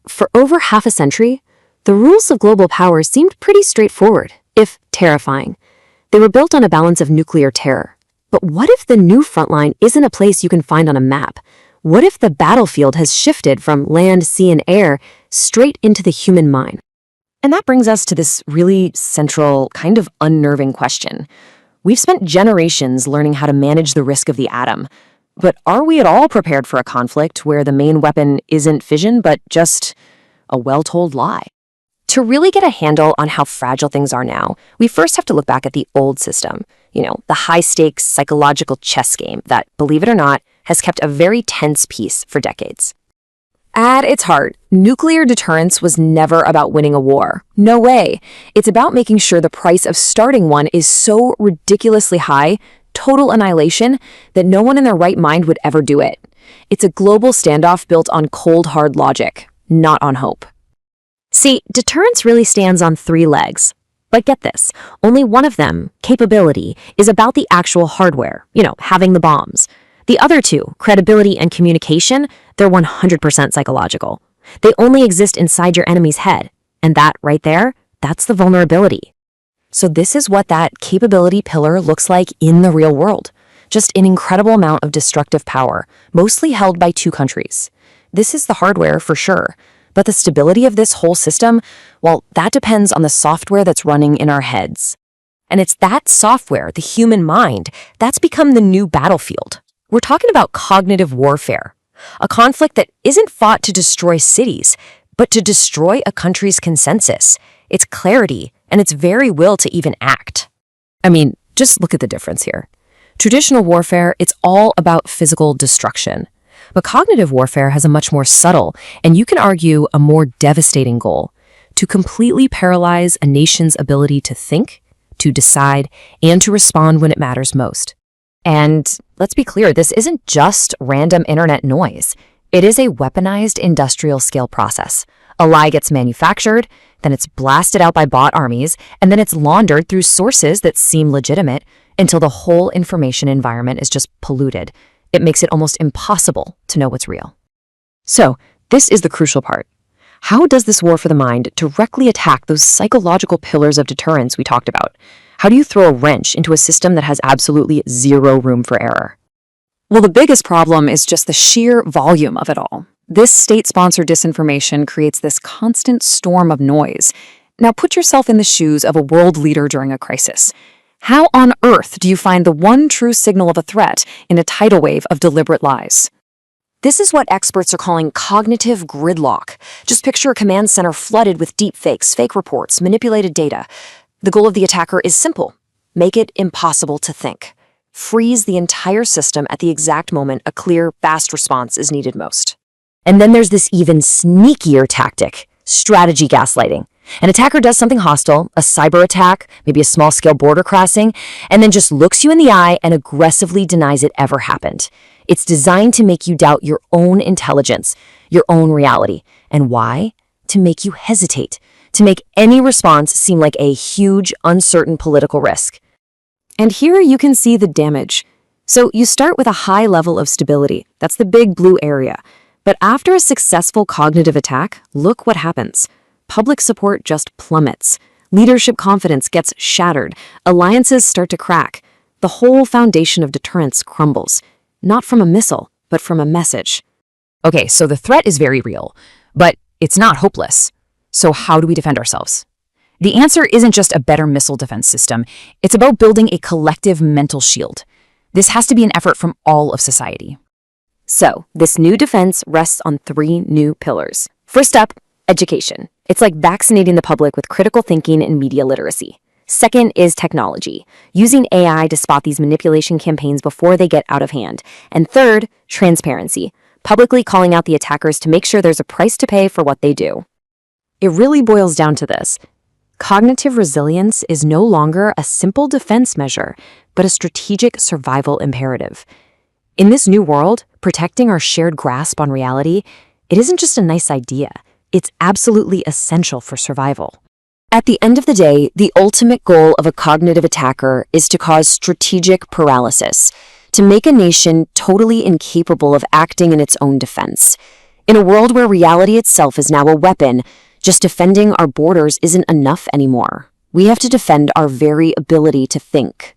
For over half a century, the rules of global power seemed pretty straightforward, if terrifying. They were built on a balance of nuclear terror. But what if the new frontline isn't a place you can find on a map? What if the battlefield has shifted from land, sea, and air straight into the human mind? And that brings us to this really central, kind of unnerving question. We've spent generations learning how to manage the risk of the atom. But are we at all prepared for a conflict where the main weapon isn't fission, but just a well-told lie? To really get a handle on how fragile things are now, we first have to look back at the old system. The high-stakes psychological chess game that, believe it or not, has kept a very tense peace for decades. At its heart, nuclear deterrence was never about winning a war. No way. It's about making sure the price of starting one is so ridiculously high, total annihilation, that no one in their right mind would ever do it. It's a global standoff built on cold, hard logic, not on hope. See, deterrence really stands on three legs. But get this, only one of them, capability, is about the actual hardware, having the bombs. The other two, credibility and communication, they're 100% psychological. They only exist inside your enemy's head. And that right there, that's the vulnerability. So this is what that capability pillar looks like in the real world. Just an incredible amount of destructive power, mostly held by two countries. This is the hardware for sure. But the stability of this whole system, well, that depends on the software that's running in our heads. And it's that software, the human mind, that's become the new battlefield. We're talking about cognitive warfare, a conflict that isn't fought to destroy cities, but to destroy a country's consensus, its clarity, and its very will to even act. Just look at the difference here. Traditional warfare, it's all about physical destruction. But cognitive warfare has a much more subtle, and you can argue a more devastating goal: to completely paralyze a nation's ability to think, to decide, and to respond when it matters most. And let's be clear, this isn't just random internet noise. It is a weaponized industrial-scale process. A lie gets manufactured, then it's blasted out by bot armies, and then it's laundered through sources that seem legitimate until the whole information environment is just polluted. It makes it almost impossible to know what's real. So, this is the crucial part. How does this war for the mind directly attack those psychological pillars of deterrence we talked about? How do you throw a wrench into a system that has absolutely zero room for error? Well, the biggest problem is just the sheer volume of it all. This state-sponsored disinformation creates this constant storm of noise. Now put yourself in the shoes of a world leader during a crisis. How on earth do you find the one true signal of a threat in a tidal wave of deliberate lies? This is what experts are calling cognitive gridlock. Just picture a command center flooded with deepfakes, fake reports, manipulated data. The goal of the attacker is simple: make it impossible to think. Freeze the entire system at the exact moment a clear, fast response is needed most. And then there's this even sneakier tactic: strategy gaslighting. An attacker does something hostile, a cyber attack, maybe a small-scale border crossing, and then just looks you in the eye and aggressively denies it ever happened. It's designed to make you doubt your own intelligence, your own reality. And why? To make you hesitate, to make any response seem like a huge, uncertain political risk. And here you can see the damage. So you start with a high level of stability. That's the big blue area. But after a successful cognitive attack, look what happens. Public support just plummets. Leadership confidence gets shattered. Alliances start to crack. The whole foundation of deterrence crumbles. Not from a missile, but from a message. Okay, so the threat is very real, but it's not hopeless. So how do we defend ourselves? The answer isn't just a better missile defense system. It's about building a collective mental shield. This has to be an effort from all of society. So, this new defense rests on three new pillars. First up, education. It's like vaccinating the public with critical thinking and media literacy. Second is technology, using AI to spot these manipulation campaigns before they get out of hand. And third, transparency, publicly calling out the attackers to make sure there's a price to pay for what they do. It really boils down to this. Cognitive resilience is no longer a simple defense measure, but a strategic survival imperative. In this new world, protecting our shared grasp on reality, it isn't just a nice idea. It's absolutely essential for survival. At the end of the day, the ultimate goal of a cognitive attacker is to cause strategic paralysis, to make a nation totally incapable of acting in its own defense. In a world where reality itself is now a weapon, just defending our borders isn't enough anymore. We have to defend our very ability to think.